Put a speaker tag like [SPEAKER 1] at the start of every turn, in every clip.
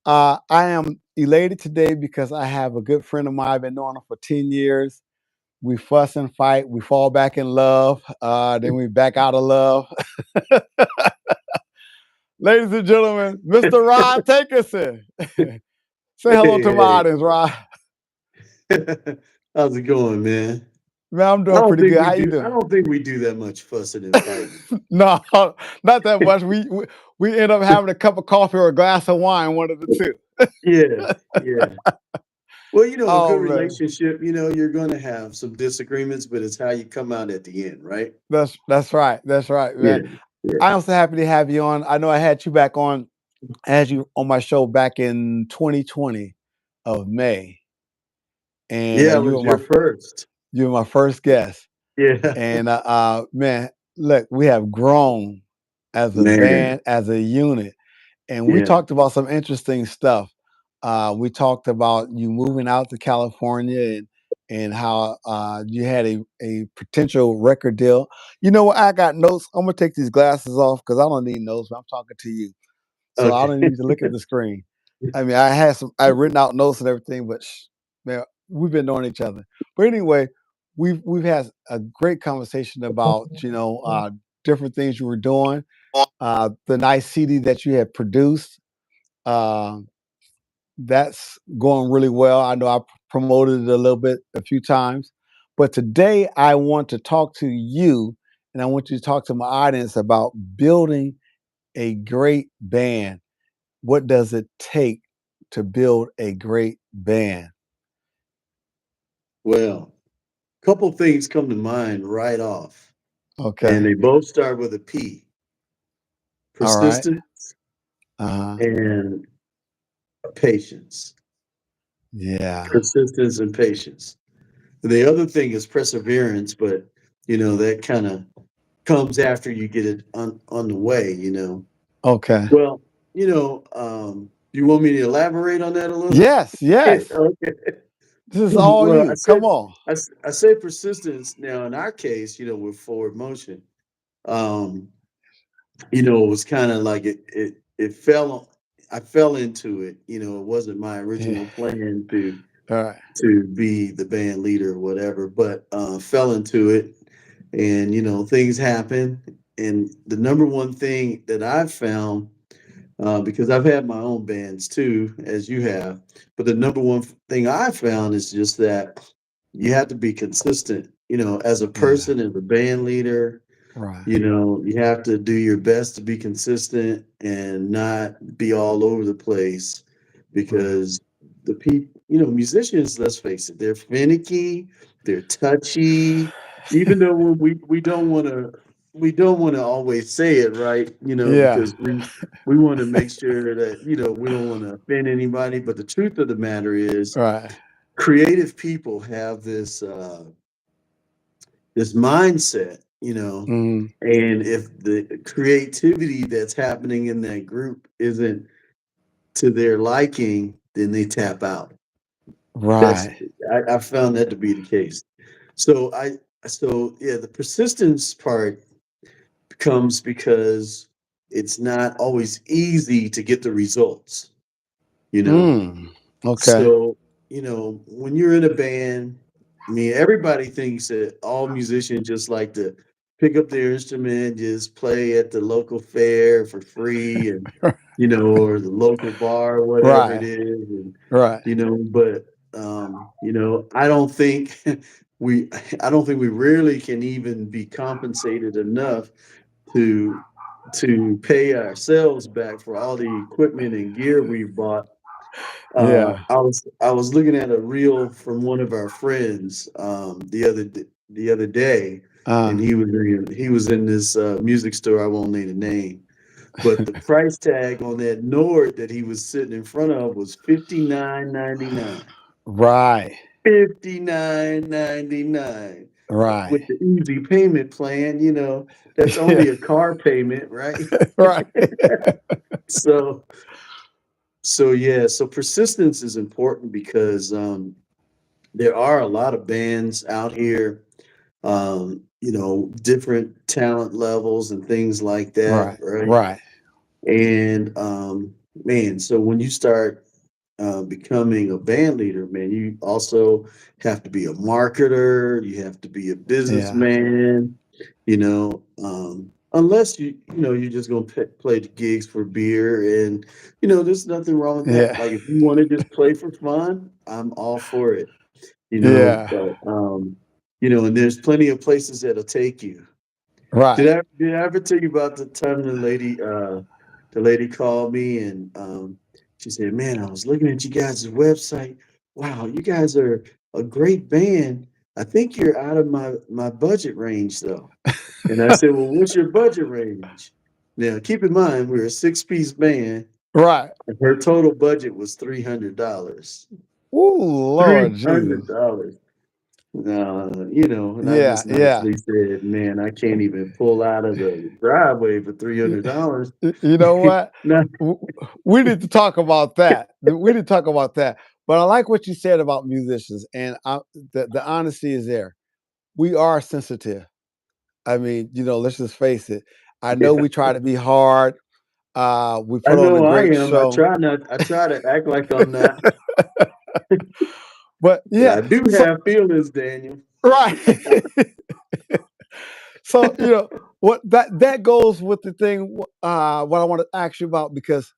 [SPEAKER 1] I am elated today because I have a good friend of mine. I've been knowing him for 10 years. We fuss and fight. We fall back in love. Then we back out of love. Ladies and gentlemen, Mr. Rod Tankerson. Say hello to my
[SPEAKER 2] Hey,
[SPEAKER 1] audience, Rod.
[SPEAKER 2] hey. How's it going, man?
[SPEAKER 1] Man, I'm doing pretty good. How you
[SPEAKER 2] I
[SPEAKER 1] doing?
[SPEAKER 2] don't think we do that much fussing and fighting.
[SPEAKER 1] No, not that much. We end up having a cup of coffee or a glass of wine, one of the two.
[SPEAKER 2] Yeah, yeah. Well, a good
[SPEAKER 1] Oh man.
[SPEAKER 2] relationship, you're going to have some disagreements, but it's how you come out at the end, right?
[SPEAKER 1] That's right. That's right,
[SPEAKER 2] Yeah,
[SPEAKER 1] man.
[SPEAKER 2] yeah.
[SPEAKER 1] I'm so happy to have you on. I know I had you back on as you on my show back in 2020 of May, and
[SPEAKER 2] Yeah, I
[SPEAKER 1] you
[SPEAKER 2] was
[SPEAKER 1] were
[SPEAKER 2] your first.
[SPEAKER 1] my first guest.
[SPEAKER 2] Yeah,
[SPEAKER 1] And man, look, we have grown as a
[SPEAKER 2] man.
[SPEAKER 1] band, as a unit, and we
[SPEAKER 2] Yeah.
[SPEAKER 1] talked about some interesting stuff. We talked about you moving out to California and how you had a potential record deal. You know what? I got notes. I'm gonna take these glasses off because I don't need notes. But I'm talking to you, so I
[SPEAKER 2] Okay.
[SPEAKER 1] don't need to look at the screen. I mean, I written out notes and everything, but man, we've been knowing each other. But anyway, we've had a great conversation about different things you were doing, the nice CD that you had produced. Uh, that's going really well. I know I promoted it a little bit a few times, but today I want to talk to you, and I want you to talk to my audience about building a great band. What does it take to build a great band?
[SPEAKER 2] Well, a couple things come to mind right off, and
[SPEAKER 1] Okay.
[SPEAKER 2] they both start with a P:
[SPEAKER 1] All right.
[SPEAKER 2] persistence
[SPEAKER 1] Uh-huh.
[SPEAKER 2] and patience.
[SPEAKER 1] Yeah.
[SPEAKER 2] Persistence and patience. The other thing is perseverance, but that kind of comes after you get it on the way.
[SPEAKER 1] Okay.
[SPEAKER 2] Well, you want me to elaborate on that a little?
[SPEAKER 1] Yes. Yes.
[SPEAKER 2] Okay.
[SPEAKER 1] This is all
[SPEAKER 2] Well,
[SPEAKER 1] you. Come on.
[SPEAKER 2] I say persistence. Now, in our case, with forward motion, um, it was kind of like it fell. I fell into it. It wasn't my
[SPEAKER 1] Yeah.
[SPEAKER 2] original plan to
[SPEAKER 1] All right.
[SPEAKER 2] be the band leader or whatever, but fell into it, and things happen. And the number one thing that I've found, because I've had my own bands too, as you have, but the number one thing I found is just that you have to be consistent. As a
[SPEAKER 1] Yeah.
[SPEAKER 2] person, as a band leader,
[SPEAKER 1] Right.
[SPEAKER 2] you have to do your best to be consistent and not be all over the place,
[SPEAKER 1] Right.
[SPEAKER 2] because the people, musicians, let's face it, they're finicky, they're touchy, even though we don't want to always say it, right?
[SPEAKER 1] Yeah.
[SPEAKER 2] Because we want to make sure that, we don't want to offend anybody, but the truth of the matter is
[SPEAKER 1] Right.
[SPEAKER 2] creative people have this mindset,
[SPEAKER 1] Mm,
[SPEAKER 2] and if the creativity that's happening in that group isn't to their liking, then they tap out. That's
[SPEAKER 1] right.
[SPEAKER 2] I found that to be the case. So yeah, the persistence part comes because it's not always easy to get the results, you know.
[SPEAKER 1] Mm, okay.
[SPEAKER 2] So, when you're in a band, I mean, everybody thinks that all musicians just like to pick up their instrument, just play at the local fair for free, and, or the local bar, or whatever it
[SPEAKER 1] Right.
[SPEAKER 2] is. And,
[SPEAKER 1] Right.
[SPEAKER 2] but, I don't think we, I don't think we really can even be compensated enough to, pay ourselves back for all the equipment and gear we've bought.
[SPEAKER 1] Yeah.
[SPEAKER 2] I was looking at a reel from one of our friends, the other day, and
[SPEAKER 1] Uh,
[SPEAKER 2] he was in this music store. I won't name the name, but the price tag on that Nord that he was sitting in front of was $59.99.
[SPEAKER 1] right.
[SPEAKER 2] $59.99
[SPEAKER 1] Right.
[SPEAKER 2] with the easy payment plan. That's
[SPEAKER 1] Yeah.
[SPEAKER 2] only a car payment, right?
[SPEAKER 1] Right.
[SPEAKER 2] So yeah, so persistence is important because there are a lot of bands out here, different talent levels and things like that,
[SPEAKER 1] Right.
[SPEAKER 2] right?
[SPEAKER 1] Right.
[SPEAKER 2] And man, so when you start becoming a band leader, man, you also have to be a marketer. You have to be a
[SPEAKER 1] Yeah.
[SPEAKER 2] businessman. Unless you're just gonna play the gigs for beer, and there's nothing wrong with that.
[SPEAKER 1] Yeah.
[SPEAKER 2] Like if you want to just play for fun, I'm all for it.
[SPEAKER 1] Yeah.
[SPEAKER 2] But and there's plenty of places that'll take you. Did
[SPEAKER 1] Right.
[SPEAKER 2] I did I ever tell you about the time the lady called me and she said, "Man, I was looking at you guys' website. Wow, you guys are a great band. I think you're out of my budget range though." And I said, "Well, what's your budget range?" Now, keep in mind we're a six-piece band,
[SPEAKER 1] Right.
[SPEAKER 2] and her total budget was $300.
[SPEAKER 1] Ooh,
[SPEAKER 2] Three
[SPEAKER 1] Lord Jesus.
[SPEAKER 2] hundred dollars. And I
[SPEAKER 1] Yeah.
[SPEAKER 2] just
[SPEAKER 1] Yeah.
[SPEAKER 2] nicely said, "Man, I can't even pull out of the driveway for $300."
[SPEAKER 1] You know what?
[SPEAKER 2] No,
[SPEAKER 1] W- We need to talk about that. We need to talk about that. But I like what you said about musicians, and the honesty is there. We are sensitive. I mean, let's just face it. I know
[SPEAKER 2] yeah,
[SPEAKER 1] we try to be hard. We
[SPEAKER 2] I
[SPEAKER 1] put on a
[SPEAKER 2] know I
[SPEAKER 1] great
[SPEAKER 2] am. I
[SPEAKER 1] show,
[SPEAKER 2] try not. I try to act like I'm not,
[SPEAKER 1] but
[SPEAKER 2] but
[SPEAKER 1] yeah.
[SPEAKER 2] I do
[SPEAKER 1] So
[SPEAKER 2] have feelings, Daniel.
[SPEAKER 1] right. So what that goes with the thing. What I want to ask you about, because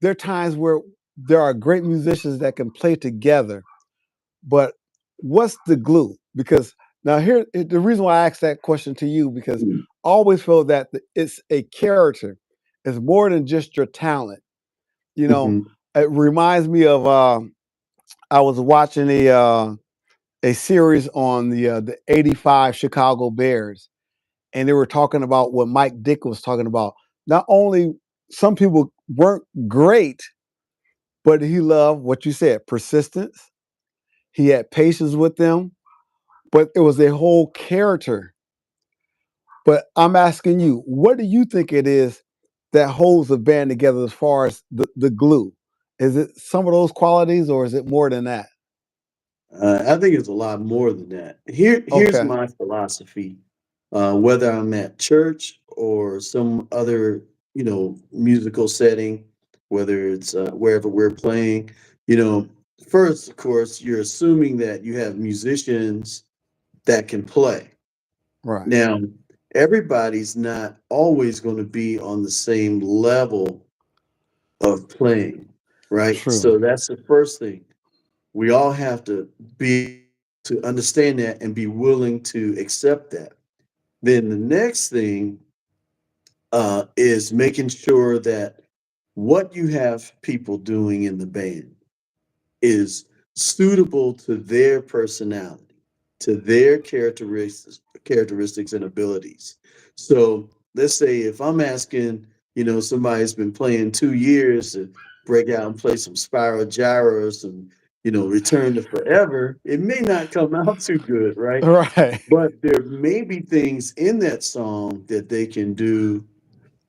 [SPEAKER 1] there are times where there are great musicians that can play together, but what's the glue? Because now here the reason why I asked that question to you, because I always feel that it's a character. It's more than just your talent. You know,
[SPEAKER 2] Mm-hmm.
[SPEAKER 1] it reminds me of I was watching a series on the '85 Chicago Bears, and they were talking about what Mike Dick was talking about. Not only some people weren't great, but he loved what you said, persistence. He had patience with them, but it was a whole character. But I'm asking you, what do you think it is that holds the band together as far as the glue? Is it some of those qualities, or is it more than that?
[SPEAKER 2] I think it's a lot more than that. Here's
[SPEAKER 1] Okay.
[SPEAKER 2] my philosophy. Whether I'm at church or some other, musical setting, whether it's wherever we're playing, you know, first, of course, you're assuming that you have musicians that can play.
[SPEAKER 1] Right.
[SPEAKER 2] Now, everybody's not always going to be on the same level of playing, right?
[SPEAKER 1] True.
[SPEAKER 2] So that's the first thing. We all have to be to understand that and be willing to accept that. Then the next thing is making sure that what you have people doing in the band is suitable to their personality, to their characteristics and abilities. So let's say if I'm asking, somebody's been playing 2 years to break out and play some Spiral Gyra or some, Return to Forever, it may not come out too good, right?
[SPEAKER 1] Right.
[SPEAKER 2] But there may be things in that song that they can do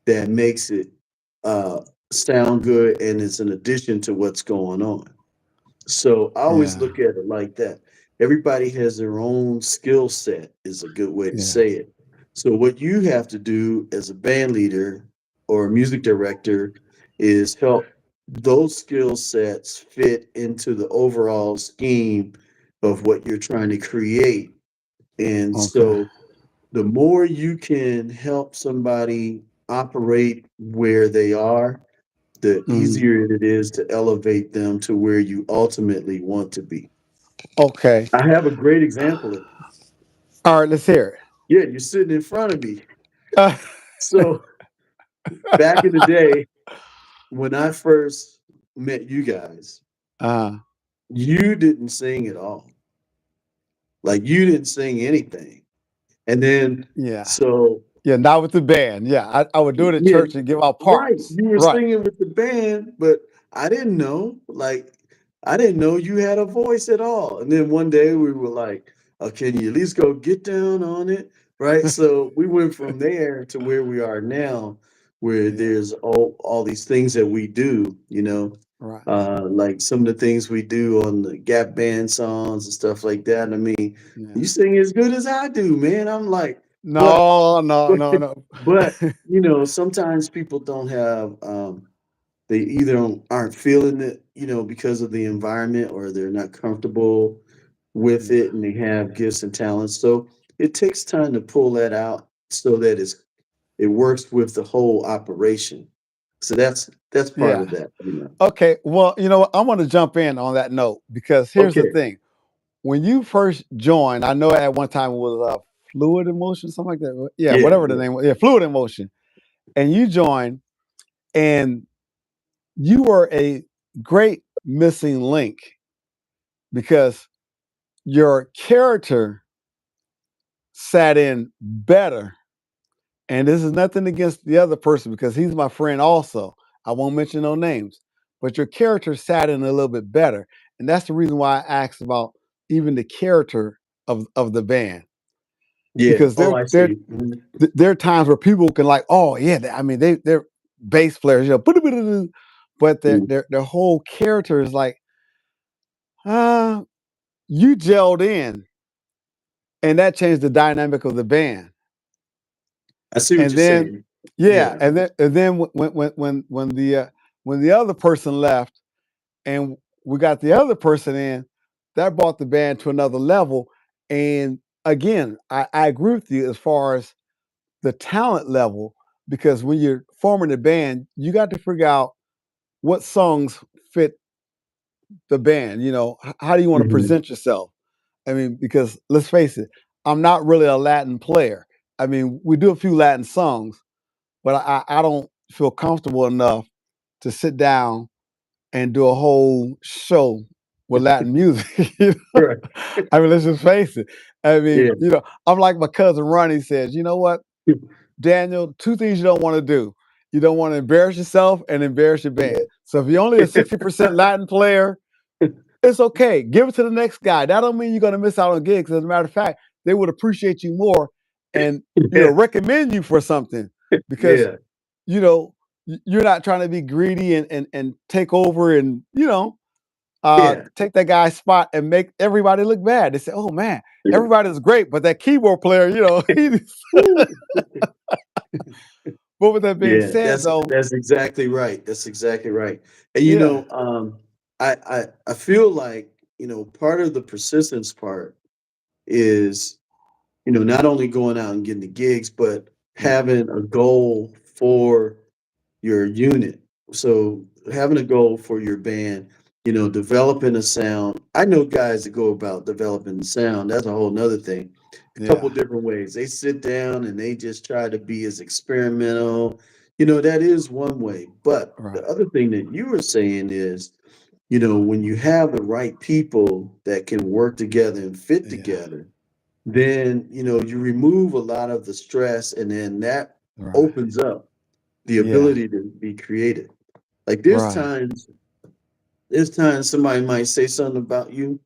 [SPEAKER 2] that makes it uh, sound good, and it's an addition to what's going on. So I always
[SPEAKER 1] Yeah.
[SPEAKER 2] look at it like that. Everybody has their own skill set, is a good way to
[SPEAKER 1] Yeah.
[SPEAKER 2] say it. So what you have to do as a band leader or a music director is help those skill sets fit into the overall scheme of what you're trying to create. And
[SPEAKER 1] Okay.
[SPEAKER 2] so the more you can help somebody operate where they are, the
[SPEAKER 1] Mhm.
[SPEAKER 2] easier it is to elevate them to where you ultimately want to be.
[SPEAKER 1] Okay.
[SPEAKER 2] I have a great example of that.
[SPEAKER 1] All right. Let's hear
[SPEAKER 2] Yeah, you're sitting in front of me.
[SPEAKER 1] it.
[SPEAKER 2] So back in the day, when I first met you guys,
[SPEAKER 1] Uh,
[SPEAKER 2] you didn't sing at all. Like you didn't sing anything. And then
[SPEAKER 1] yeah.
[SPEAKER 2] so
[SPEAKER 1] Yeah. Not with the band. Yeah. I would do it at
[SPEAKER 2] yeah,
[SPEAKER 1] church and give out
[SPEAKER 2] right.
[SPEAKER 1] parts.
[SPEAKER 2] You were
[SPEAKER 1] Right.
[SPEAKER 2] singing with the band, but I didn't know. Like, I didn't know you had a voice at all. And then one day we were like, oh, can you at least go get down on it? Right. So we went from there to where we are now, where
[SPEAKER 1] Yeah.
[SPEAKER 2] there's all these things that we do,
[SPEAKER 1] Right.
[SPEAKER 2] like some of the things we do on the Gap Band songs and stuff like that. I mean,
[SPEAKER 1] Yeah.
[SPEAKER 2] you sing as good as I do, man. I'm like, but
[SPEAKER 1] No. No.
[SPEAKER 2] but
[SPEAKER 1] No. No.
[SPEAKER 2] but sometimes people don't have they either aren't feeling it, because of the environment, or they're not comfortable with
[SPEAKER 1] Yeah.
[SPEAKER 2] it, and they have gifts and talents. So it takes time to pull that out so that it works with the whole operation. So that's part
[SPEAKER 1] Yeah.
[SPEAKER 2] of that.
[SPEAKER 1] Okay. Well, you know what? I want to jump in on that note because here's the
[SPEAKER 2] Okay.
[SPEAKER 1] thing. When you first joined, I know at one time it was fluid emotion, something like that. Yeah,
[SPEAKER 2] Yeah,
[SPEAKER 1] whatever the
[SPEAKER 2] yeah.
[SPEAKER 1] name was. Yeah, fluid emotion. And you joined, and you were a great missing link because your character sat in better. And this is nothing against the other person because he's my friend also. I won't mention no names, but your character sat in a little bit better. And that's the reason why I asked about even the character of the band.
[SPEAKER 2] Yeah.
[SPEAKER 1] Because
[SPEAKER 2] Oh, I see. Mhm.
[SPEAKER 1] there are times where people can like, oh yeah, I mean they're bass players, but
[SPEAKER 2] Mhm.
[SPEAKER 1] their whole character is like, uh, you gelled in, and that changed the dynamic of the band.
[SPEAKER 2] I see what
[SPEAKER 1] And
[SPEAKER 2] you're
[SPEAKER 1] then
[SPEAKER 2] saying.
[SPEAKER 1] yeah,
[SPEAKER 2] Yeah.
[SPEAKER 1] and then when the other person left, and we got the other person in, that brought the band to another level. And again, I agree with you as far as the talent level, because when you're forming a band, you got to figure out what songs fit the band. How do you want to
[SPEAKER 2] Mhm.
[SPEAKER 1] present yourself? I mean, because let's face it, I'm not really a Latin player. I mean, we do a few Latin songs, but I don't feel comfortable enough to sit down and do a whole show with Latin music.
[SPEAKER 2] Right.
[SPEAKER 1] I mean, let's just face it. I mean,
[SPEAKER 2] Yeah.
[SPEAKER 1] I'm like my cousin Ronnie says, you know what, Daniel, two things you don't want to do. You don't want to embarrass yourself and embarrass your band. So if you're only a 60% Latin player, it's okay. Give it to the next guy. That don't mean you're going to miss out on gigs. As a matter of fact, they would appreciate you more and
[SPEAKER 2] Yeah.
[SPEAKER 1] recommend you for something because
[SPEAKER 2] Yeah.
[SPEAKER 1] you're not trying to be greedy and take over and
[SPEAKER 2] Yeah.
[SPEAKER 1] take that guy's spot and make everybody look bad. They say, "Oh man, everybody's great, but that keyboard player, But with that being
[SPEAKER 2] Yeah,
[SPEAKER 1] said,
[SPEAKER 2] that's
[SPEAKER 1] though,
[SPEAKER 2] that's exactly right. That's exactly right. And
[SPEAKER 1] yeah,
[SPEAKER 2] I feel like, part of the persistence part is, not only going out and getting the gigs, but
[SPEAKER 1] yeah,
[SPEAKER 2] having a goal for your unit. So having a goal for your band, developing a sound. I know guys that go about developing the sound. That's a whole nother thing. A couple
[SPEAKER 1] yeah,
[SPEAKER 2] different ways. They sit down and they just try to be as experimental. That is one way. But the
[SPEAKER 1] right,
[SPEAKER 2] other thing that you were saying is, when you have the right people that can work together and fit
[SPEAKER 1] yeah,
[SPEAKER 2] together, then, you remove a lot of the stress, and then that
[SPEAKER 1] right,
[SPEAKER 2] opens up the
[SPEAKER 1] yeah,
[SPEAKER 2] ability to be creative. Like
[SPEAKER 1] right,
[SPEAKER 2] there's times somebody might say something about you,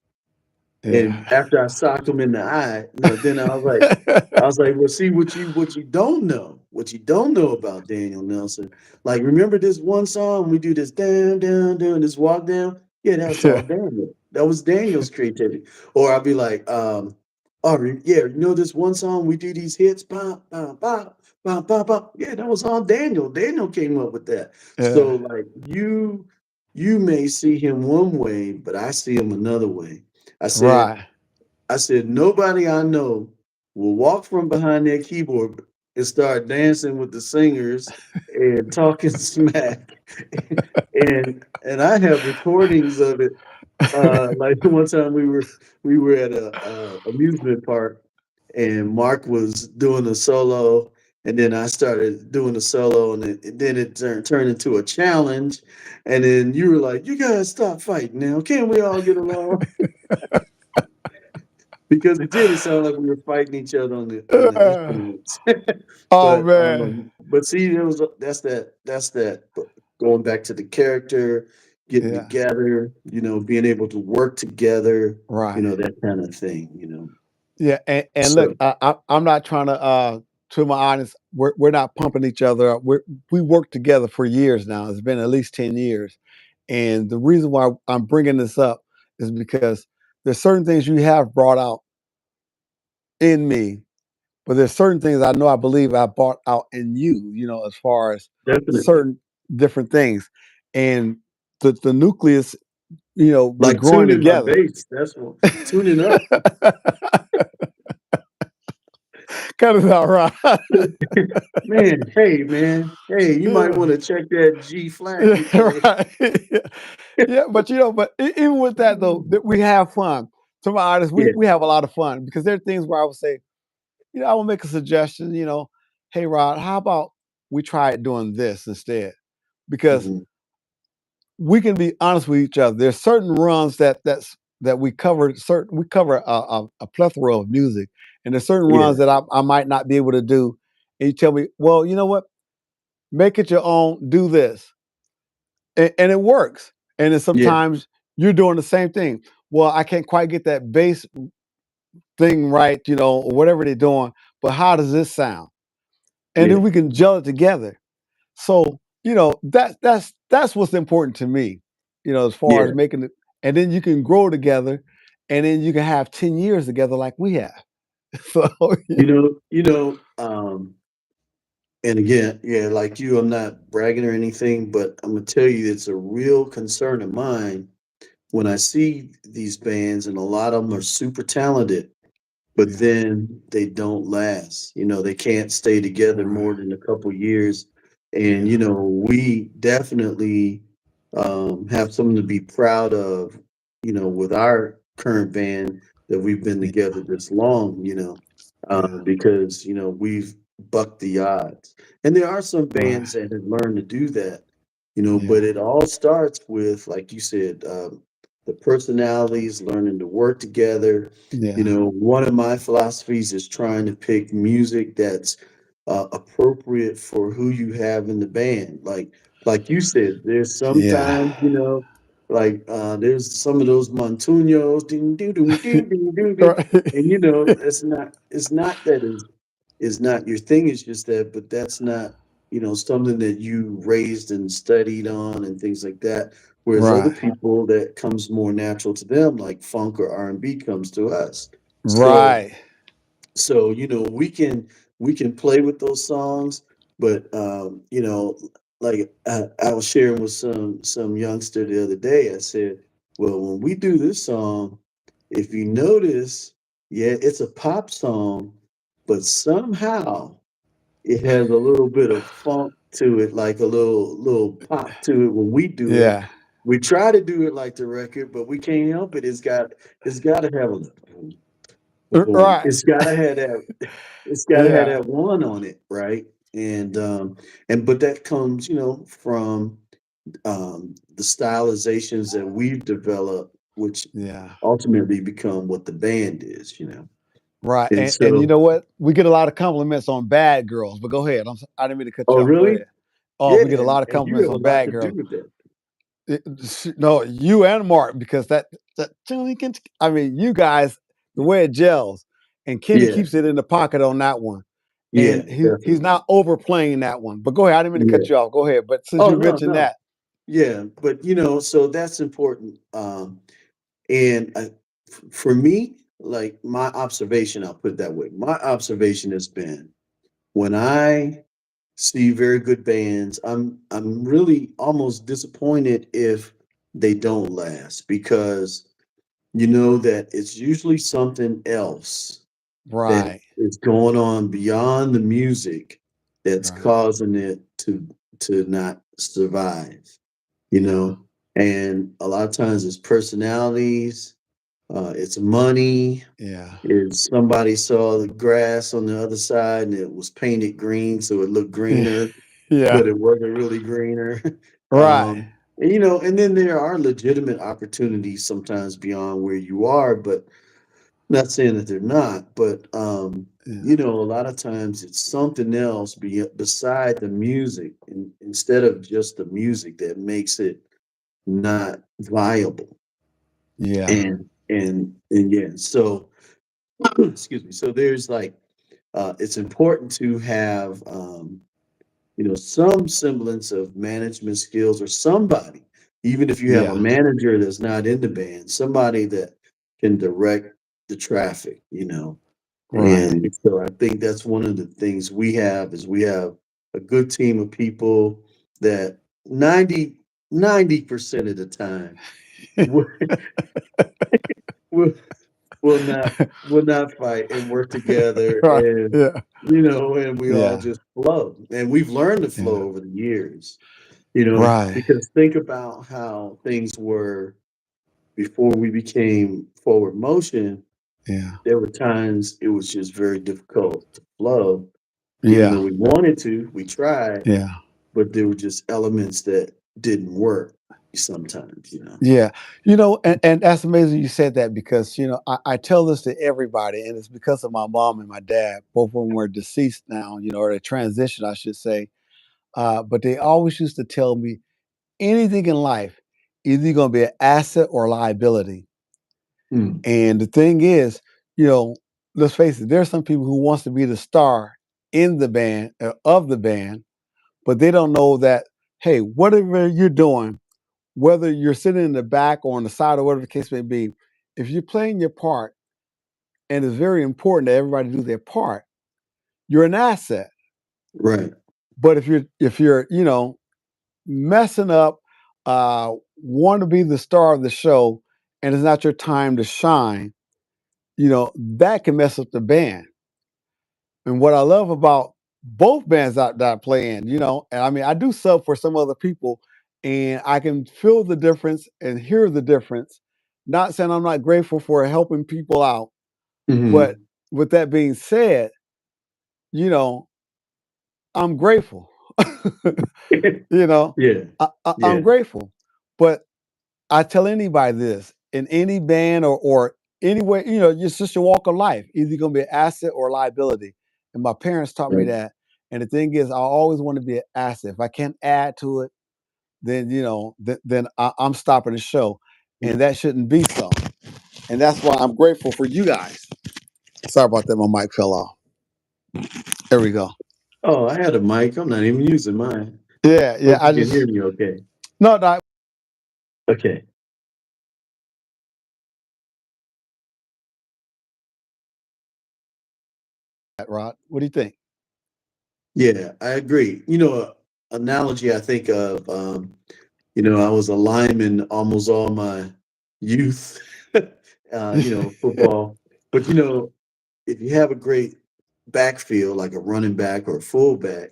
[SPEAKER 1] yeah,
[SPEAKER 2] and after I socked them in the eye, then I was like, well, see what you don't know about Daniel Nelson. Like, remember this one song we do this down, down, down, this walk down? Yeah, that's all
[SPEAKER 1] yeah,
[SPEAKER 2] Daniel. That was Daniel's creativity. Or I'll be like, oh yeah, this one song we do these hits, pop, pop, pop, pop, pop, pop. Yeah, that was all Daniel. Daniel came up with that.
[SPEAKER 1] yeah,
[SPEAKER 2] So like you may see him one way, but I see him another way. I said,
[SPEAKER 1] right.
[SPEAKER 2] I said, nobody I know will walk from behind their keyboard and start dancing with the singers and talking smack. And I have recordings of it. Like one time we were at a amusement park, and Mark was doing a solo, and then I started doing a solo, and then it turned into a challenge, and then you were like, "You guys stop fighting now! Can't we all get along?" Because it did. It sounded like we were fighting each other on the instruments.
[SPEAKER 1] Oh
[SPEAKER 2] but
[SPEAKER 1] man,
[SPEAKER 2] um, but see, that's that. But going back to the character, getting
[SPEAKER 1] yeah,
[SPEAKER 2] together, being able to work together,
[SPEAKER 1] right.
[SPEAKER 2] that kind of thing.
[SPEAKER 1] Yeah, and look,
[SPEAKER 2] So
[SPEAKER 1] I'm not trying to my audience, we're not pumping each other up. We worked together for years now. It's been at least 10 years, and the reason why I'm bringing this up is because there's certain things you have brought out in me, but there's certain things I believe I brought out in you. As far as
[SPEAKER 2] definitely.
[SPEAKER 1] certain different things, and the nucleus, you know, we're
[SPEAKER 2] Like
[SPEAKER 1] growing
[SPEAKER 2] tuning my
[SPEAKER 1] together.
[SPEAKER 2] bass. That's what tuning up.
[SPEAKER 1] Kind of all right.
[SPEAKER 2] Man, hey man, hey, you might
[SPEAKER 1] Yeah.
[SPEAKER 2] want to check that G flat you
[SPEAKER 1] Yeah,
[SPEAKER 2] play.
[SPEAKER 1] right. Yeah, but you know, but even with that though, that we have fun. To my artists,
[SPEAKER 2] Yeah.
[SPEAKER 1] we have a lot of fun because there are things where I would say, you know, I will make a suggestion, you know, hey Rod, how about we try it doing this instead? Because
[SPEAKER 2] Mhm.
[SPEAKER 1] we can be honest with each other. There's certain runs that we cover. Certain we cover a plethora of music, and there's certain runs
[SPEAKER 2] Yeah.
[SPEAKER 1] that I might not be able to do. And you tell me, well, you know what? Make it your own. Do this, and it works. And then
[SPEAKER 2] Yeah.
[SPEAKER 1] sometimes you're doing the same thing. Well, I can't quite get that bass thing right, you know, or whatever they're doing. But how does this sound? And then
[SPEAKER 2] Yeah.
[SPEAKER 1] we can gel it together. So, you know, that's what's important to me, you know, as far as
[SPEAKER 2] Yeah.
[SPEAKER 1] making it, and then you can grow together, and then you can have 10 years together like we have. So yeah,
[SPEAKER 2] And again, yeah, like you, I'm not bragging or anything, but I'm gonna tell you it's a real concern of mine when I see these bands, and a lot of them are super talented, but
[SPEAKER 1] yeah,
[SPEAKER 2] then they don't last. They can't stay together
[SPEAKER 1] right,
[SPEAKER 2] more than a couple years. And
[SPEAKER 1] yeah,
[SPEAKER 2] we definitely have something to be proud of. With our current band that we've been
[SPEAKER 1] yeah,
[SPEAKER 2] together this long.
[SPEAKER 1] yeah,
[SPEAKER 2] Because we've bucked the odds. And there are some
[SPEAKER 1] right,
[SPEAKER 2] bands that have learned to do that.
[SPEAKER 1] yeah,
[SPEAKER 2] But it all starts with, like you said, the personalities, learning to work together.
[SPEAKER 1] yeah,
[SPEAKER 2] One of my philosophies is trying to pick music that's appropriate for who you have in the band. Like you said, there's
[SPEAKER 1] yeah,
[SPEAKER 2] sometimes, like there's some of those Montunos, ding, ding, ding, ding, ding, ding, ding.
[SPEAKER 1] right,
[SPEAKER 2] And it's not that is not your thing. It's just that, but that's not something that you raised and studied on and things like that. Whereas other
[SPEAKER 1] right,
[SPEAKER 2] people, that comes more natural to them, like funk or R&B comes to us. So
[SPEAKER 1] right,
[SPEAKER 2] we can play with those songs, but like I was sharing with some youngster the other day. I said, well, when we do this song, if you notice, yeah, it's a pop song, but somehow it has a little bit of funk to it, like a little pop to it when we do it.
[SPEAKER 1] yeah,
[SPEAKER 2] We try to do it like the record, but we can't help it. It's got to have a boom, boom.
[SPEAKER 1] right,
[SPEAKER 2] It's got to have
[SPEAKER 1] yeah,
[SPEAKER 2] that one on it, right? And but that comes, from the stylizations that we've developed, which
[SPEAKER 1] yeah.
[SPEAKER 2] ultimately become what the band is.
[SPEAKER 1] Right,
[SPEAKER 2] And
[SPEAKER 1] and you
[SPEAKER 2] so,
[SPEAKER 1] know what? We get a lot of compliments on Bad Girls, but go ahead. I didn't mean to cut
[SPEAKER 2] oh,
[SPEAKER 1] you off. Go
[SPEAKER 2] really?
[SPEAKER 1] ahead. Oh,
[SPEAKER 2] Yeah,
[SPEAKER 1] we get a lot of
[SPEAKER 2] and you
[SPEAKER 1] compliments
[SPEAKER 2] have a
[SPEAKER 1] on
[SPEAKER 2] lot
[SPEAKER 1] Bad
[SPEAKER 2] to do
[SPEAKER 1] Girls.
[SPEAKER 2] with that.
[SPEAKER 1] No, you and Mark, because that I mean, you guys, the way it gels, and Kenny
[SPEAKER 2] Yeah,
[SPEAKER 1] keeps it in the pocket on that one,
[SPEAKER 2] yeah,
[SPEAKER 1] and he's
[SPEAKER 2] definitely.
[SPEAKER 1] not overplaying that one. But go ahead. I didn't mean to cut
[SPEAKER 2] Yeah.
[SPEAKER 1] you off. Go ahead. But since
[SPEAKER 2] Oh,
[SPEAKER 1] you
[SPEAKER 2] no,
[SPEAKER 1] mentioned
[SPEAKER 2] no.
[SPEAKER 1] that,
[SPEAKER 2] Yeah, but so that's important. And for me, like my observation, I'll put it that way. My observation has been when I see very good bands, I'm really almost disappointed if they don't last, because you know that it's usually something else that
[SPEAKER 1] right,
[SPEAKER 2] is going on beyond the music that's
[SPEAKER 1] right,
[SPEAKER 2] causing it to not survive, you
[SPEAKER 1] yeah,
[SPEAKER 2] know. And a lot of times it's personalities, it's money,
[SPEAKER 1] yeah,
[SPEAKER 2] it's somebody saw the grass on the other side and it was painted green, so it looked greener,
[SPEAKER 1] yeah,
[SPEAKER 2] but it wasn't really greener.
[SPEAKER 1] right,
[SPEAKER 2] And then there are legitimate opportunities sometimes beyond where you are, but not saying that they're not, but
[SPEAKER 1] yeah,
[SPEAKER 2] a lot of times it's something else beside the music, and instead of just the music, that makes it not viable.
[SPEAKER 1] yeah,
[SPEAKER 2] And yeah, so excuse me. So there's like it's important to have some semblance of management skills, or somebody, even if you have a
[SPEAKER 1] yeah,
[SPEAKER 2] manager that's not in the band, somebody that can direct the traffic.
[SPEAKER 1] right,
[SPEAKER 2] And so I think that's one of the things we have, is we have a good team of people that 90 90% of the time will will will not will not fight and work together,
[SPEAKER 1] Right.
[SPEAKER 2] and
[SPEAKER 1] Yeah.
[SPEAKER 2] and we all
[SPEAKER 1] Yeah.
[SPEAKER 2] just flow. And we've learned to
[SPEAKER 1] Yeah.
[SPEAKER 2] flow over the years,
[SPEAKER 1] Right.
[SPEAKER 2] because think about how things were before we became forward motion.
[SPEAKER 1] Yeah.
[SPEAKER 2] There were times it was just very difficult to flow, even
[SPEAKER 1] Yeah.
[SPEAKER 2] though we wanted to, we tried,
[SPEAKER 1] Yeah.
[SPEAKER 2] but there were just elements that didn't work sometimes.
[SPEAKER 1] Yeah. And that's amazing you said that because, I tell this to everybody, and it's because of my mom and my dad. Both of them were deceased now, or they transitioned, I should say. But they always used to tell me anything in life, either you're going to be an asset or a liability.
[SPEAKER 2] Mm,
[SPEAKER 1] And the thing is, you know, let's face it, there's some people who wants to be the star in the band of the band, but they don't know that, hey, whatever you're doing, whether you're sitting in the back or on the side or whatever the case may be, if you're playing your part, and it's very important that everybody do their part, you're an asset.
[SPEAKER 2] right.
[SPEAKER 1] But if you're messing up, want to be the star of the show, and it's not your time to shine, that can mess up the band. And what I love about both bands that I play in, and I mean, I do sub for some other people, and I can feel the difference and hear the difference. Not saying I'm not grateful for helping people out, but
[SPEAKER 2] Hmm.
[SPEAKER 1] with that being said, you know, I'm grateful. you know,
[SPEAKER 2] Yeah,
[SPEAKER 1] I'm
[SPEAKER 2] yeah,
[SPEAKER 1] grateful. But I tell anybody this in any band or anywhere, it's just your walk of life. Either you're gonna be an asset or a liability. And my parents taught me
[SPEAKER 2] right.
[SPEAKER 1] that. And the thing is, I always want to be an asset. If I can't add to it, then then I'm stopping the show, and that shouldn't be so. And that's why I'm grateful for you guys. Sorry about that. My mic fell off. There we go.
[SPEAKER 2] Oh, I had a mic. I'm not even using mine.
[SPEAKER 1] Yeah, yeah.
[SPEAKER 2] Hope
[SPEAKER 1] I
[SPEAKER 2] you can hear
[SPEAKER 1] just
[SPEAKER 2] me okay.
[SPEAKER 1] no.
[SPEAKER 2] Okay.
[SPEAKER 1] Rod. What do you think?
[SPEAKER 2] Yeah, I agree. Analogy I think of, I was a lineman almost all my youth, football. But, if you have a great backfield, like a running back or a fullback,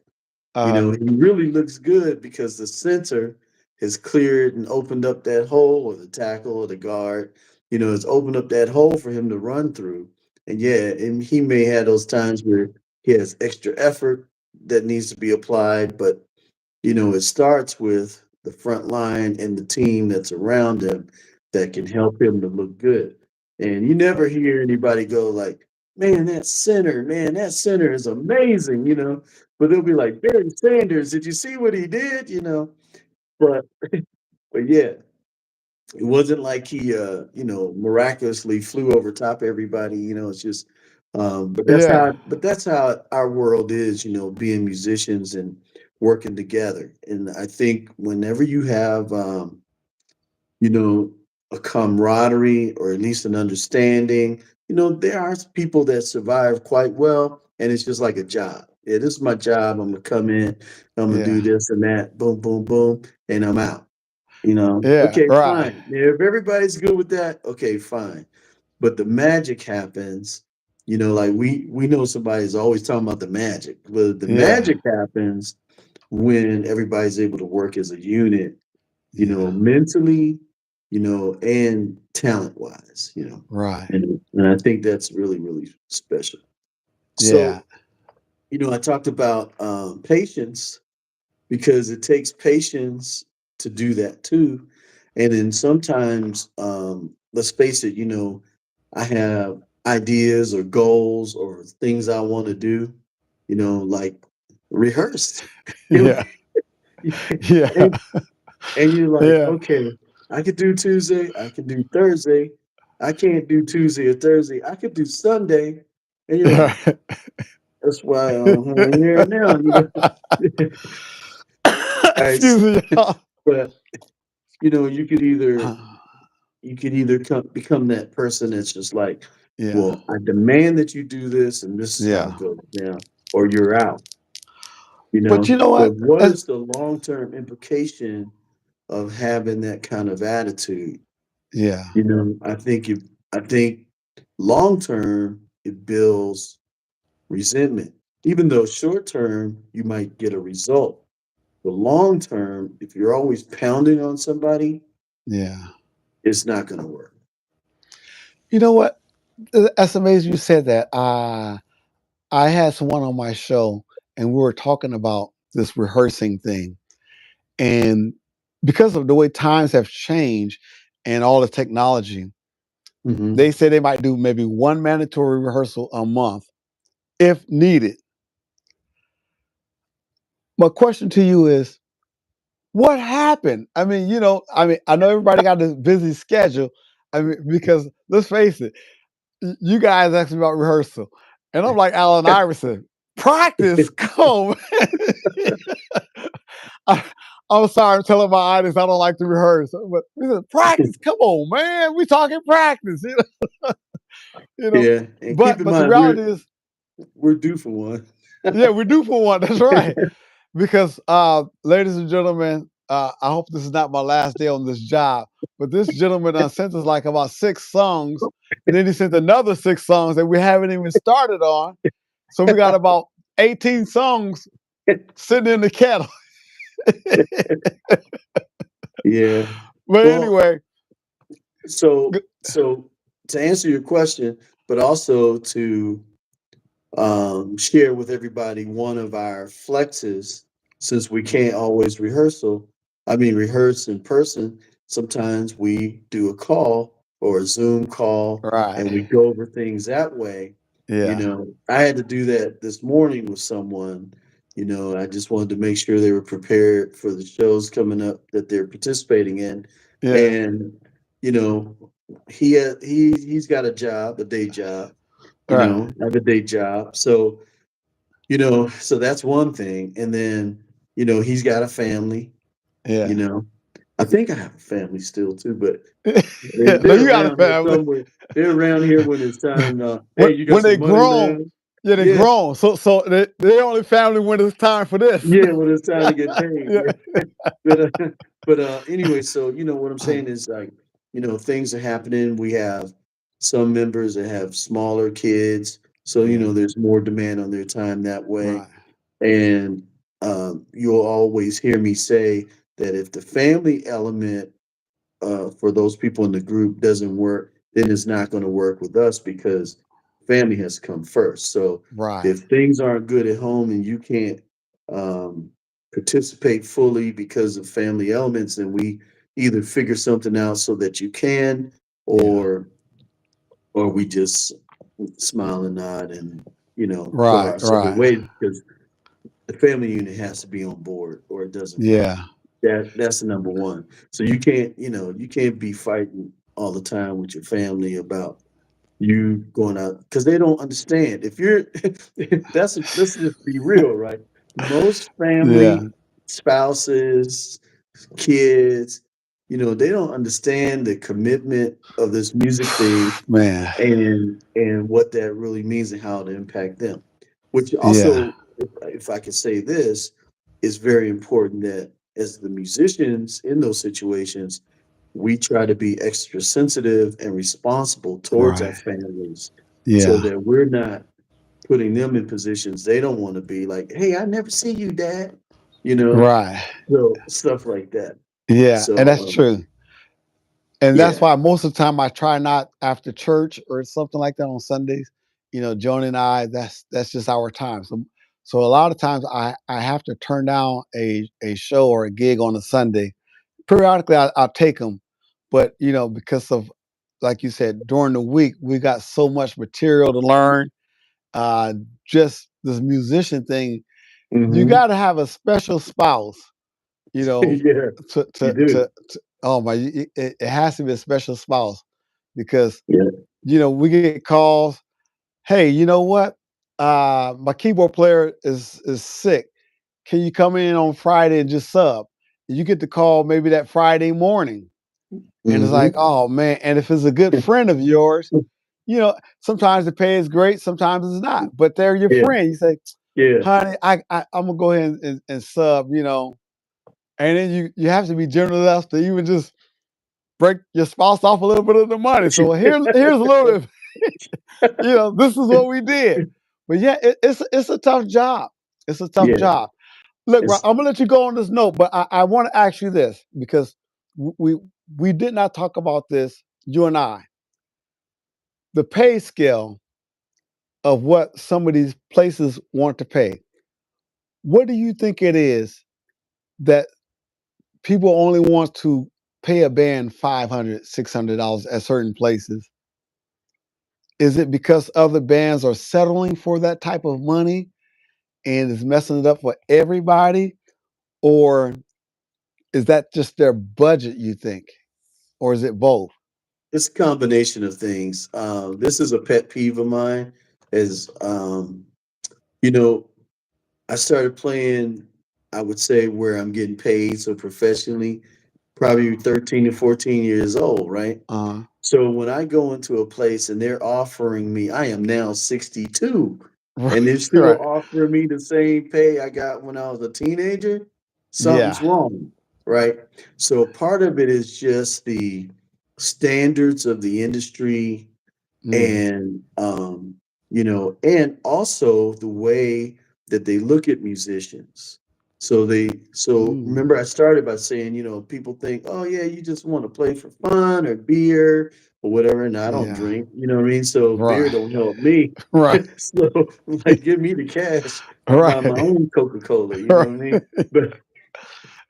[SPEAKER 1] uh,
[SPEAKER 2] he really looks good because the center has cleared and opened up that hole, or the tackle or the guard, has opened up that hole for him to run through. And yeah, and he may have those times where he has extra effort that needs to be applied, but it starts with the front line and the team that's around him that can help him to look good. And you never hear anybody go like, man, that center is amazing. But they'll be like, Barry Sanders, did you see what he did? But but yeah, it wasn't like he miraculously flew over top everybody. It's just
[SPEAKER 1] yeah,
[SPEAKER 2] but that's how our world is, being musicians and working together. And I think whenever you have you know a camaraderie, or at least an understanding, there are people that survive quite well, and it's just like a job. Yeah, this is my job. I'm gonna come in, I'm gonna do
[SPEAKER 1] yeah,
[SPEAKER 2] this and that, boom, boom, boom, and I'm out.
[SPEAKER 1] yeah.
[SPEAKER 2] Okay,
[SPEAKER 1] Right.
[SPEAKER 2] fine. If everybody's good with that, okay, fine. But the magic happens, like we know somebody's always talking about the magic. But the
[SPEAKER 1] Yeah,
[SPEAKER 2] magic happens when everybody's able to work as a unit,
[SPEAKER 1] yeah.
[SPEAKER 2] mentally, and talent wise.
[SPEAKER 1] Right.
[SPEAKER 2] And I think that's really, really special.
[SPEAKER 1] Yeah,
[SPEAKER 2] So, I talked about patience, because it takes patience to do that too. And then sometimes, let's face it, I have ideas or goals or things I want to do, like rehearse. and,
[SPEAKER 1] yeah, yeah,
[SPEAKER 2] and you're like,
[SPEAKER 1] yeah.
[SPEAKER 2] okay, I could do Tuesday, I could do Thursday, I can't do Tuesday or Thursday, I could do Sunday. And you're like, that's why I'm here now. All right,
[SPEAKER 1] Excuse me, y'all.
[SPEAKER 2] but you could either become that person that's just like,
[SPEAKER 1] Yeah,
[SPEAKER 2] well, I demand that you do this, and this is how
[SPEAKER 1] yeah.
[SPEAKER 2] it goes now, or you're out.
[SPEAKER 1] But you know
[SPEAKER 2] But
[SPEAKER 1] what?
[SPEAKER 2] what is the long term implication of having that kind of attitude.
[SPEAKER 1] Yeah.
[SPEAKER 2] You know, I think long term it builds resentment. Even though short term you might get a result, the long term, if you're always pounding on somebody,
[SPEAKER 1] Yeah.
[SPEAKER 2] it's not going to work.
[SPEAKER 1] You know what? That's amazing you said that. I had someone on my show and we were talking about this rehearsing thing. And because of the way times have changed and all the technology,
[SPEAKER 2] Hmm.
[SPEAKER 1] they say they might do maybe one mandatory rehearsal a month if needed. My question to you is, what happened? I mean, I know everybody got this busy schedule. I mean, because let's face it, you guys asked me about rehearsal, and I'm like Allen Iverson, practice. Come on, man. I, I'm sorry, I'm telling my audience I don't like to rehearse, but we said, practice. Come on, man. We talking practice. You know.
[SPEAKER 2] Yeah, and keep
[SPEAKER 1] But
[SPEAKER 2] in
[SPEAKER 1] but the
[SPEAKER 2] mind
[SPEAKER 1] reality is,
[SPEAKER 2] we're due for one.
[SPEAKER 1] yeah, we do for one. That's right. Because, ladies and gentlemen, I hope this is not my last day on this job, but this gentleman sent us like about 6 songs, and then he sent another 6 songs that we haven't even started on. So we got about 18 songs sitting in the kettle.
[SPEAKER 2] Yeah.
[SPEAKER 1] But
[SPEAKER 2] Well,
[SPEAKER 1] anyway,
[SPEAKER 2] so to answer your question, but also to share with everybody one of our flexes, since we can't always rehearse in person. Sometimes we do a call or a Zoom call
[SPEAKER 1] right.
[SPEAKER 2] and we go over things that way. You
[SPEAKER 1] Yeah.
[SPEAKER 2] know, I had to do that this morning with someone. You know, I just wanted to make sure they were prepared for the shows coming up that they're participating in.
[SPEAKER 1] Yeah.
[SPEAKER 2] And, you know, he's got a job, a day job,
[SPEAKER 1] Right.
[SPEAKER 2] I have a day job. So, so that's one thing. And then, he's got a family, you
[SPEAKER 1] Yeah.
[SPEAKER 2] know. I think I have a family still too, but
[SPEAKER 1] No,
[SPEAKER 2] they're
[SPEAKER 1] you got a
[SPEAKER 2] around here
[SPEAKER 1] family.
[SPEAKER 2] somewhere. They're around here when it's time.
[SPEAKER 1] when
[SPEAKER 2] Hey, you got
[SPEAKER 1] when they
[SPEAKER 2] some money,
[SPEAKER 1] grown,
[SPEAKER 2] man?
[SPEAKER 1] yeah, they
[SPEAKER 2] Yeah,
[SPEAKER 1] grown. So they only family when it's time for this.
[SPEAKER 2] yeah, when it's time to get paid.
[SPEAKER 1] Yeah.
[SPEAKER 2] Yeah, but anyway, so what I'm saying is like, things are happening. We have some members that have smaller kids, so
[SPEAKER 1] Yeah.
[SPEAKER 2] there's more demand on their time that way.
[SPEAKER 1] Right.
[SPEAKER 2] And you'll always hear me say that if the family element for those people in the group doesn't work, then it's not going to work with us because family has come first. So
[SPEAKER 1] Right.
[SPEAKER 2] if things aren't good at home and you can't um, participate fully because of family elements, then we either figure something out so that you can,
[SPEAKER 1] Yeah.
[SPEAKER 2] or we just smile and nod and go
[SPEAKER 1] Right.
[SPEAKER 2] our separate
[SPEAKER 1] Right.
[SPEAKER 2] ways because the family unit has to be on board or it doesn't work.
[SPEAKER 1] Yeah.
[SPEAKER 2] That's the number one. So you can't be fighting all the time with your family about you going out because they don't understand. If you're let's just be real, right? Most
[SPEAKER 1] Yeah.
[SPEAKER 2] family, spouses, kids, they don't understand the commitment of this music thing
[SPEAKER 1] Man.
[SPEAKER 2] and what that really means and how it impact them. Which
[SPEAKER 1] Yeah.
[SPEAKER 2] also, if I could say this, is very important that as the musicians in those situations, we try to be extra sensitive and responsible towards our
[SPEAKER 1] Right.
[SPEAKER 2] families so
[SPEAKER 1] Yeah.
[SPEAKER 2] that we're not putting them in positions they don't want to be like, hey, I never see you, dad, you know,
[SPEAKER 1] Right.
[SPEAKER 2] so stuff like that.
[SPEAKER 1] Yeah. And
[SPEAKER 2] So
[SPEAKER 1] that's true. And that's
[SPEAKER 2] yeah.
[SPEAKER 1] why most of the time I try not after church or something like that on Sundays. Joan and I, that's just our time. So a lot of times I have to turn down a show or a gig on a Sunday. Periodically I'll take them, but because of, like you said, during the week we got so much material to learn. Uh, just this musician thing, you
[SPEAKER 2] Hmm.
[SPEAKER 1] got to have a special spouse, you know,
[SPEAKER 2] Yeah,
[SPEAKER 1] to
[SPEAKER 2] you
[SPEAKER 1] to
[SPEAKER 2] do.
[SPEAKER 1] to, to oh my, it has to be a special spouse because
[SPEAKER 2] Yeah.
[SPEAKER 1] we get calls. Hey, you know what? My keyboard player is sick. Can you come in on Friday and just sub? You get the call maybe that Friday morning, and it's like,
[SPEAKER 2] Hmm.
[SPEAKER 1] oh man. And if it's a good friend of yours, sometimes the pay is great, sometimes it's not, but they're your
[SPEAKER 2] Yeah.
[SPEAKER 1] friend. You say,
[SPEAKER 2] Yeah.
[SPEAKER 1] honey, I'm gonna go ahead and sub, and then you have to be generous enough to even just break your spouse off a little bit of the money. So here's a little bit. This is what we did. But yeah, it's a tough job. It's a tough
[SPEAKER 2] Yeah,
[SPEAKER 1] job. Look, Ron,
[SPEAKER 2] it's
[SPEAKER 1] I'm gonna let you go on this note, but I want to ask you this because we we did not talk about this, you and I, the pay scale of what some of these places want to pay. What do you think it is that people only want to pay a band $500, $600 at certain places? Is it because other bands are settling for that type of money and is messing it up for everybody? Or is that just their budget, you think? Or is it both?
[SPEAKER 2] it's a combination of things. This is a pet peeve of mine. Is you know, I started playing. I would say where I'm getting paid so professionally, probably 13 to 14 years old, right?
[SPEAKER 1] Uh,
[SPEAKER 2] So when I go into a place and they're offering me, I am now 62,
[SPEAKER 1] right,
[SPEAKER 2] and they're still
[SPEAKER 1] right.
[SPEAKER 2] offering me the same pay I got when I was a teenager,
[SPEAKER 1] Yeah.
[SPEAKER 2] something's wrong, right? So part of it is just the standards of the industry
[SPEAKER 1] Mm,
[SPEAKER 2] and and also the way that they look at musicians. So
[SPEAKER 1] mm,
[SPEAKER 2] remember I started by saying, people think, oh yeah, you just want to play for fun or beer or whatever, and I don't
[SPEAKER 1] yeah.
[SPEAKER 2] drink, you know what I mean? So beer
[SPEAKER 1] Right.
[SPEAKER 2] don't help me.
[SPEAKER 1] Right.
[SPEAKER 2] So like give me the cash, I'll buy my
[SPEAKER 1] Right.
[SPEAKER 2] own Coca-Cola, you know
[SPEAKER 1] Right.
[SPEAKER 2] what I mean?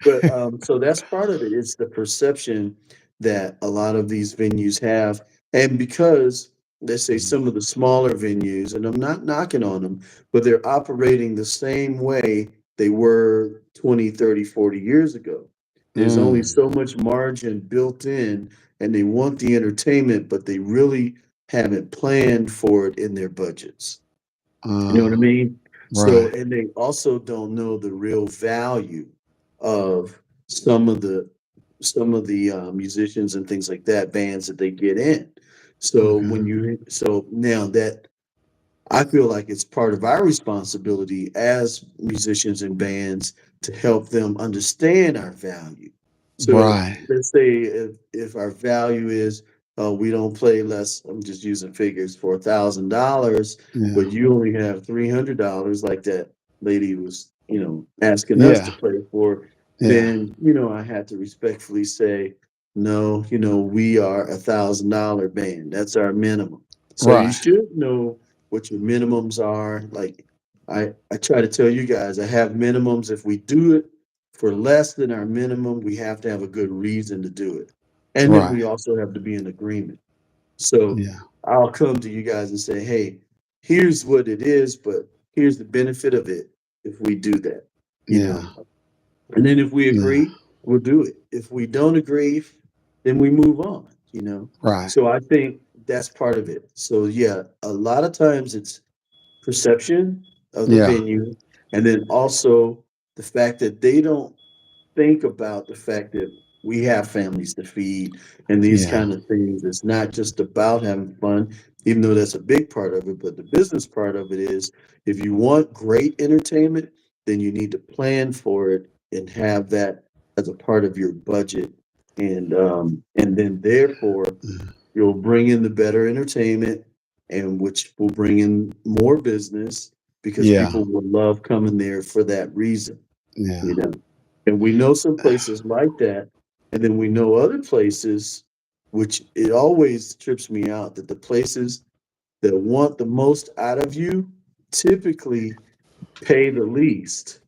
[SPEAKER 2] But so that's part of it. It's the perception that a lot of these venues have. And because let's say some of the smaller venues, and I'm not knocking on them, but they're operating the same way they were 20, 30, 40 years ago. There's only
[SPEAKER 1] Mm,
[SPEAKER 2] so much margin built in, and they want the entertainment, but they really haven't planned for it in their budgets. You know
[SPEAKER 1] uh,
[SPEAKER 2] what I mean? So,
[SPEAKER 1] right.
[SPEAKER 2] and they also don't know the real value of some of the musicians and things like that, bands that they get in. So
[SPEAKER 1] Okay.
[SPEAKER 2] so now that I feel like it's part of our responsibility as musicians and bands to help them understand our value. So
[SPEAKER 1] Right.
[SPEAKER 2] let's say if our value is we don't play less, I'm just using figures for $1,000,
[SPEAKER 1] Yeah.
[SPEAKER 2] but you only have $300, like that lady was, asking us to
[SPEAKER 1] Yeah.
[SPEAKER 2] play for,
[SPEAKER 1] Yeah.
[SPEAKER 2] then I had to respectfully say, no, we are $1,000 band. That's our minimum. So you
[SPEAKER 1] Right.
[SPEAKER 2] should know what your minimums are. Like I try to tell you guys, I have minimums. If we do it for less than our minimum, we have to have a good reason to do it. And then
[SPEAKER 1] Right.
[SPEAKER 2] we also have to be in agreement. So
[SPEAKER 1] Yeah.
[SPEAKER 2] I'll come to you guys and say, hey, here's what it is, but here's the benefit of it if we do that, you
[SPEAKER 1] Yeah.
[SPEAKER 2] know. And then if we
[SPEAKER 1] Yeah.
[SPEAKER 2] agree, we'll do it. If we don't agree, then we move on.
[SPEAKER 1] Right.
[SPEAKER 2] So I think that's part of it. So yeah, a lot of times it's perception of the
[SPEAKER 1] Yeah.
[SPEAKER 2] venue, and then also the fact that they don't think about the fact that we have families to feed and these
[SPEAKER 1] Yeah.
[SPEAKER 2] kind of things. It's not just about having fun, even though that's a big part of it, but the business part of it is if you want great entertainment, then you need to plan for it and have that as a part of your budget. And then therefore
[SPEAKER 1] Mm,
[SPEAKER 2] you'll bring in the better entertainment and which will bring in more business because
[SPEAKER 1] yeah.
[SPEAKER 2] people will love coming there for that reason,
[SPEAKER 1] Yeah.
[SPEAKER 2] you know. And we know some places like that. And then we know other places, which it always trips me out that the places that want the most out of you typically pay the least.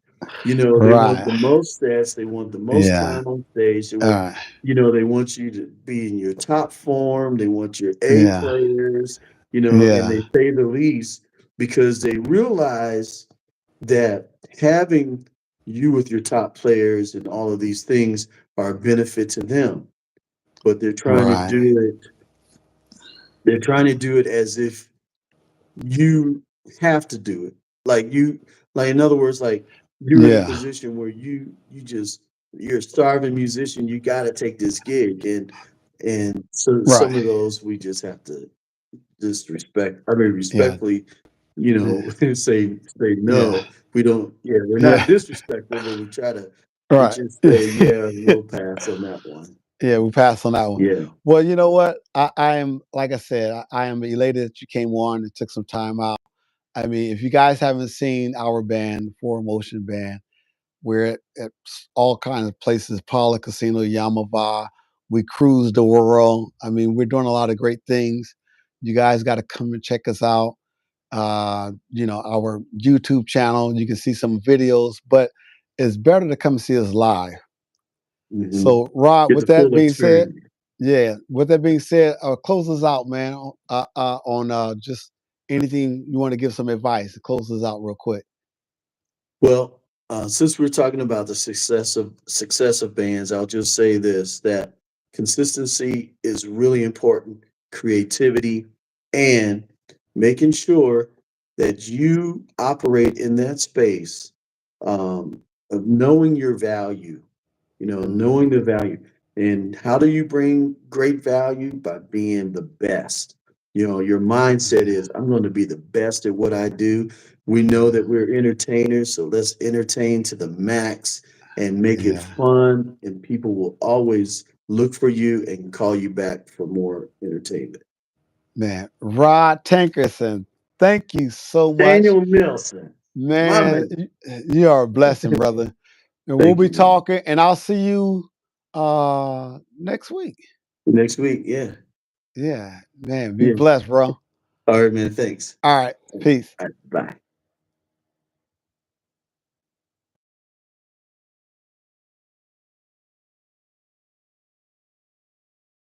[SPEAKER 2] They want
[SPEAKER 1] Right.
[SPEAKER 2] the most stats, they want the most
[SPEAKER 1] Yeah.
[SPEAKER 2] time on stage,
[SPEAKER 1] All right.
[SPEAKER 2] they want you to be in your top form, they want your A
[SPEAKER 1] Yeah.
[SPEAKER 2] players, and
[SPEAKER 1] Yeah.
[SPEAKER 2] they pay the least because they realize that having you with your top players and all of these things are a benefit to them, but
[SPEAKER 1] Right.
[SPEAKER 2] they're trying to do it as if you have to do it. Like in other words, like you're in a
[SPEAKER 1] Yeah.
[SPEAKER 2] position where you're a starving musician, you gotta take this gig. And so
[SPEAKER 1] Right.
[SPEAKER 2] some of those we just have to
[SPEAKER 1] Yeah.
[SPEAKER 2] respectfully, say
[SPEAKER 1] Yeah.
[SPEAKER 2] no. We don't, yeah, we're
[SPEAKER 1] Yeah.
[SPEAKER 2] not disrespectful, but we try to It
[SPEAKER 1] Right.
[SPEAKER 2] just say, yeah, we'll pass on that one.
[SPEAKER 1] Yeah, we passed on that one.
[SPEAKER 2] Yeah.
[SPEAKER 1] Well, you know what? I am, like I said, I am elated that you came on and took some time out. I mean, if you guys haven't seen our band, Four Motion Band, we're at all kinds of places, Paula Casino, Yamava. We cruise the world. I mean, we're doing a lot of great things. You guys got to come and check us out. Our YouTube channel, you can see some videos, but it's better to come see us live.
[SPEAKER 2] Hmm.
[SPEAKER 1] So, Rod,
[SPEAKER 2] Get
[SPEAKER 1] with
[SPEAKER 2] the
[SPEAKER 1] that
[SPEAKER 2] full
[SPEAKER 1] being said,
[SPEAKER 2] experience.
[SPEAKER 1] yeah, with that being said, close us out, man, on just anything you want to give some advice. Close us out real quick.
[SPEAKER 2] Well, since we're talking about the success of bands, I'll just say this: that consistency is really important, creativity, and making sure that you operate in that space of knowing your value. You know,
[SPEAKER 1] Mhm.
[SPEAKER 2] knowing the value. And how do you bring great value? By being the best. You know, your mindset
[SPEAKER 1] Yeah,
[SPEAKER 2] is, I'm going to be the best at what I do. We know that we're entertainers, so let's entertain to the max and make it
[SPEAKER 1] yeah,
[SPEAKER 2] fun. And people will always look for you and call you back for more entertainment.
[SPEAKER 1] man. Rod Tankerson, thank you so much,
[SPEAKER 2] Daniel Nelson, my
[SPEAKER 1] man.
[SPEAKER 2] man.
[SPEAKER 1] You are a blessing, brother. And we'll
[SPEAKER 2] Thank
[SPEAKER 1] be
[SPEAKER 2] you, man.
[SPEAKER 1] talking, and I'll see you next week.
[SPEAKER 2] Next week, yeah.
[SPEAKER 1] Yeah, man. Be
[SPEAKER 2] Yeah.
[SPEAKER 1] blessed, bro.
[SPEAKER 2] All right, man. Thanks.
[SPEAKER 1] All right,
[SPEAKER 2] All
[SPEAKER 1] peace.
[SPEAKER 2] right, bye.